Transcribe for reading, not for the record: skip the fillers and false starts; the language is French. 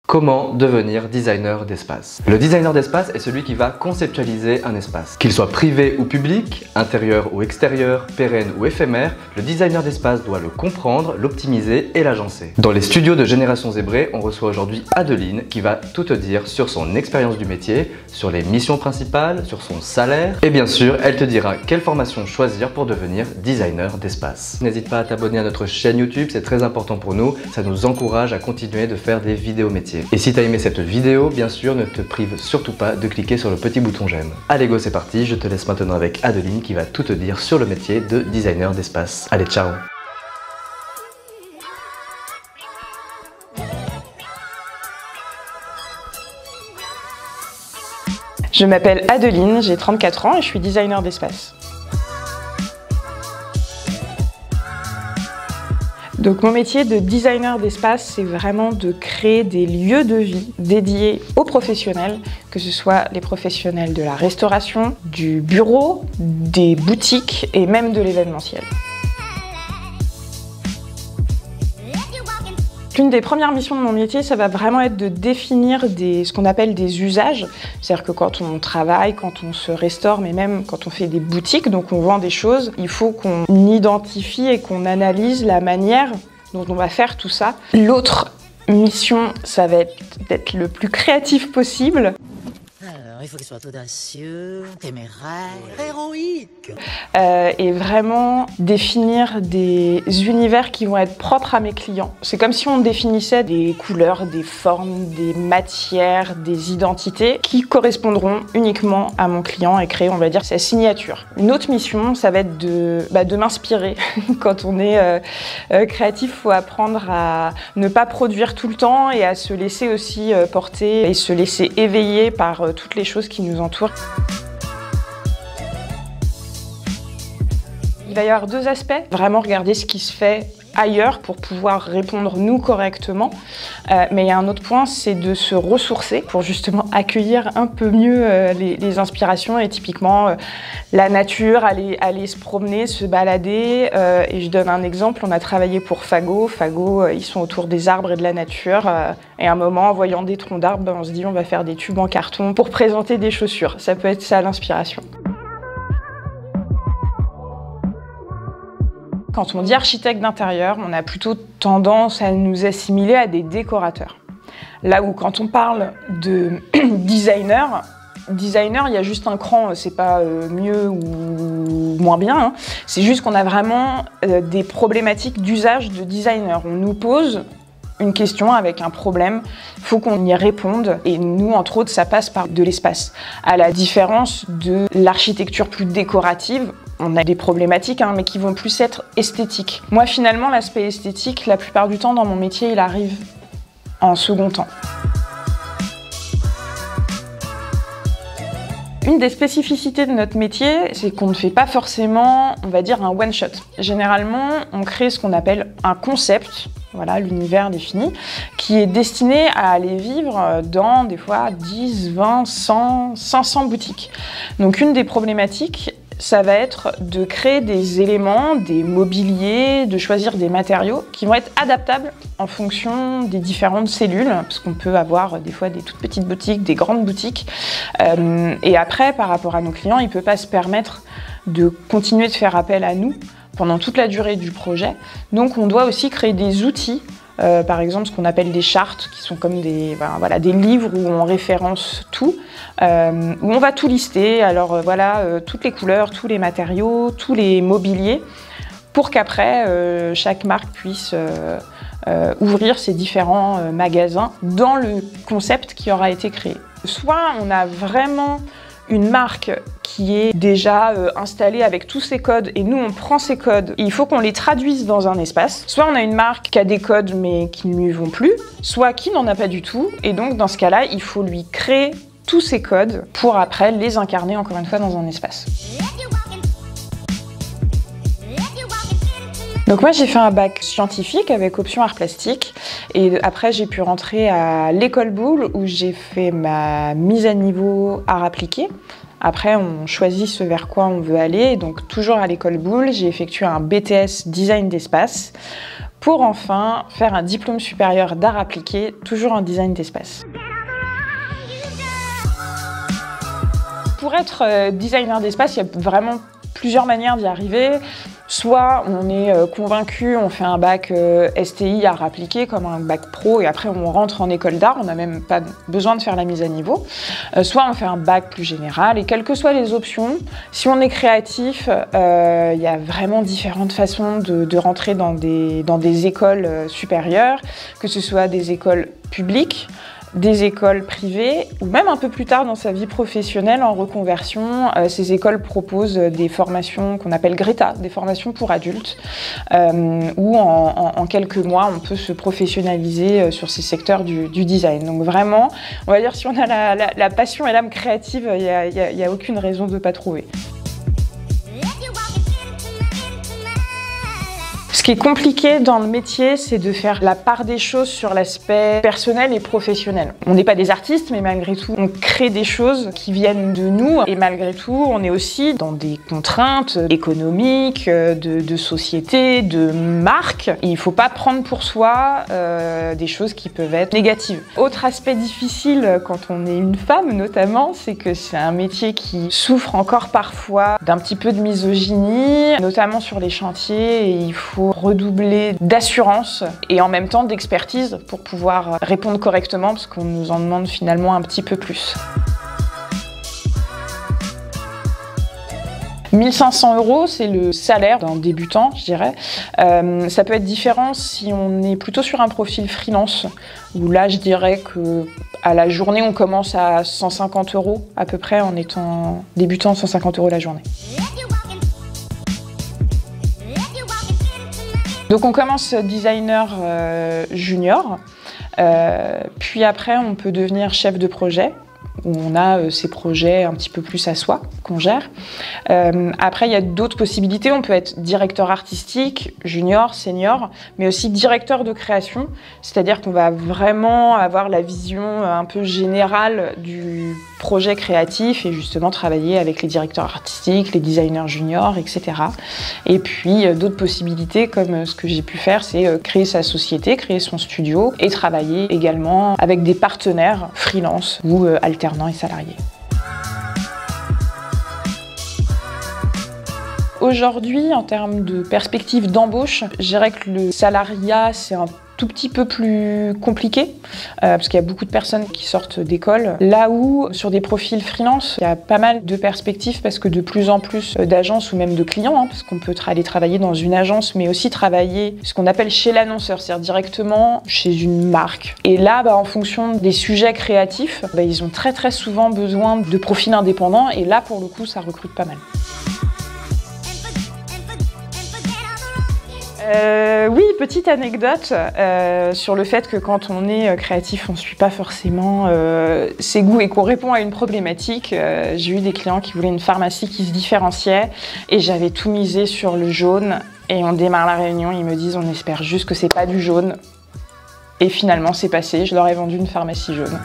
Comment devenir designer d'espace? Le designer d'espace est celui qui va conceptualiser un espace. Qu'il soit privé ou public, intérieur ou extérieur, pérenne ou éphémère, le designer d'espace doit le comprendre, l'optimiser et l'agencer. Dans les studios de Génération Zébré, on reçoit aujourd'hui Adeline qui va tout te dire sur son expérience du métier, sur les missions principales, sur son salaire et bien sûr, elle te dira quelle formation choisir pour devenir designer d'espace. N'hésite pas à t'abonner à notre chaîne YouTube, c'est très important pour nous, ça nous encourage à continuer de faire des vidéos métiers. Et si tu as aimé cette vidéo, bien sûr, ne te prive surtout pas de cliquer sur le petit bouton j'aime. Allez go, c'est parti, je te laisse maintenant avec Adeline qui va tout te dire sur le métier de designer d'espace. Allez, ciao! Je m'appelle Adeline, j'ai 34 ans et je suis designer d'espace. Donc mon métier de designer d'espace, c'est vraiment de créer des lieux de vie dédiés aux professionnels, que ce soit les professionnels de la restauration, du bureau, des boutiques et même de l'événementiel. L'une des premières missions de mon métier, ça va vraiment être de définir ce qu'on appelle des usages. C'est-à-dire que quand on travaille, quand on se restaure, mais même quand on fait des boutiques, donc on vend des choses, il faut qu'on identifie et qu'on analyse la manière dont on va faire tout ça. L'autre mission, ça va être d'être le plus créatif possible. Alors, il faut qu'il soit audacieux, téméraire, héroïque. Et vraiment définir des univers qui vont être propres à mes clients. C'est comme si on définissait des couleurs, des formes, des matières, des identités qui correspondront uniquement à mon client et créer, on va dire, sa signature. Une autre mission, ça va être de m'inspirer. Quand on est créatif, il faut apprendre à ne pas produire tout le temps et à se laisser aussi porter et se laisser éveiller par toutes les choses qui nous entourent. Il va y avoir deux aspects. Vraiment regarder ce qui se fait ailleurs pour pouvoir répondre nous correctement. Mais il y a un autre point, c'est de se ressourcer pour justement accueillir un peu mieux les inspirations et typiquement la nature, aller se promener, se balader. Et je donne un exemple, on a travaillé pour Fago. Fago, ils sont autour des arbres et de la nature. Et à un moment, en voyant des troncs d'arbres, on se dit on va faire des tubes en carton pour présenter des chaussures. Ça peut être ça l'inspiration. Quand on dit architecte d'intérieur, on a plutôt tendance à nous assimiler à des décorateurs. Là où quand on parle de designer, il y a juste un cran, c'est pas mieux ou moins bien, hein. C'est juste qu'on a vraiment des problématiques d'usage de designer. On nous pose une question avec un problème, il faut qu'on y réponde et nous, entre autres, ça passe par de l'espace. À la différence de l'architecture plus décorative, on a des problématiques, hein, mais qui vont plus être esthétiques. Moi, finalement, l'aspect esthétique, la plupart du temps, dans mon métier, il arrive en second temps. Une des spécificités de notre métier, c'est qu'on ne fait pas forcément, on va dire, un one-shot. Généralement, on crée ce qu'on appelle un concept, voilà, l'univers défini, qui est destiné à aller vivre dans, des fois, 10, 20, 100, 500 boutiques. Donc, une des problématiques, ça va être de créer des éléments, des mobiliers, de choisir des matériaux qui vont être adaptables en fonction des différentes cellules, parce qu'on peut avoir des fois des toutes petites boutiques, des grandes boutiques. Et après, par rapport à nos clients, il ne peut pas se permettre de continuer de faire appel à nous pendant toute la durée du projet. Donc on doit aussi créer des outils, par exemple ce qu'on appelle des chartes, qui sont comme des livres où on référence tout, où on va tout lister, alors toutes les couleurs, tous les matériaux, tous les mobiliers, pour qu'après chaque marque puisse ouvrir ses différents magasins dans le concept qui aura été créé. Soit on a vraiment une marque qui est déjà installée avec tous ses codes et nous on prend ces codes et il faut qu'on les traduise dans un espace. Soit on a une marque qui a des codes mais qui ne lui vont plus, soit qui n'en a pas du tout et donc dans ce cas-là il faut lui créer tous ces codes pour après les incarner encore une fois dans un espace. Donc moi j'ai fait un bac scientifique avec option art plastique et après j'ai pu rentrer à l'école Boulle où j'ai fait ma mise à niveau art appliqué. Après on choisit ce vers quoi on veut aller, donc toujours à l'école Boulle j'ai effectué un BTS design d'espace pour enfin faire un diplôme supérieur d'art appliqué, toujours en design d'espace. Pour être designer d'espace, il y a vraiment plusieurs manières d'y arriver. Soit on est convaincu, on fait un bac STI art appliqué comme un bac pro et après on rentre en école d'art, on n'a même pas besoin de faire la mise à niveau. Soit on fait un bac plus général et quelles que soient les options, si on est créatif, il y a vraiment différentes façons de rentrer dans des écoles supérieures, que ce soit des écoles publiques, des écoles privées ou même un peu plus tard dans sa vie professionnelle en reconversion. Ces écoles proposent des formations qu'on appelle Greta, des formations pour adultes, où en quelques mois on peut se professionnaliser sur ces secteurs du design. Donc vraiment, on va dire si on a la passion et l'âme créative, il n'y a aucune raison de ne pas trouver. Ce qui est compliqué dans le métier, c'est de faire la part des choses sur l'aspect personnel et professionnel. On n'est pas des artistes, mais malgré tout, on crée des choses qui viennent de nous. Et malgré tout, on est aussi dans des contraintes économiques, de société, de marque. Et il ne faut pas prendre pour soi des choses qui peuvent être négatives. Autre aspect difficile quand on est une femme, notamment, c'est que c'est un métier qui souffre encore parfois d'un petit peu de misogynie, notamment sur les chantiers. Et il faut redoubler d'assurance et en même temps d'expertise pour pouvoir répondre correctement parce qu'on nous en demande finalement un petit peu plus. 1 500 €, c'est le salaire d'un débutant, je dirais. Ça peut être différent si on est plutôt sur un profil freelance, où là, je dirais qu'à la journée, on commence à 150 € à peu près en étant débutant, 150 € la journée. Donc on commence designer junior, puis après on peut devenir chef de projet, où on a ces projets un petit peu plus à soi, qu'on gère. Après il y a d'autres possibilités, on peut être directeur artistique, junior, senior, mais aussi directeur de création, c'est-à-dire qu'on va vraiment avoir la vision un peu générale du projet créatif et justement travailler avec les directeurs artistiques, les designers juniors, etc. Et puis d'autres possibilités comme ce que j'ai pu faire, c'est créer sa société, créer son studio et travailler également avec des partenaires freelance ou alternants et salariés. Aujourd'hui, en termes de perspective d'embauche, je dirais que le salariat, c'est un tout petit peu plus compliqué, parce qu'il y a beaucoup de personnes qui sortent d'école. Là où, sur des profils freelance, il y a pas mal de perspectives, parce que de plus en plus d'agences ou même de clients, parce qu'on peut aller travailler dans une agence, mais aussi travailler ce qu'on appelle chez l'annonceur, c'est-à-dire directement chez une marque. Et là, en fonction des sujets créatifs, ils ont très souvent besoin de profils indépendants, et là, pour le coup, ça recrute pas mal. Oui, petite anecdote sur le fait que quand on est créatif, on ne suit pas forcément ses goûts et qu'on répond à une problématique. J'ai eu des clients qui voulaient une pharmacie qui se différenciait et j'avais tout misé sur le jaune. Et on démarre la réunion, ils me disent on espère juste que c'est pas du jaune. Et finalement c'est passé, je leur ai vendu une pharmacie jaune.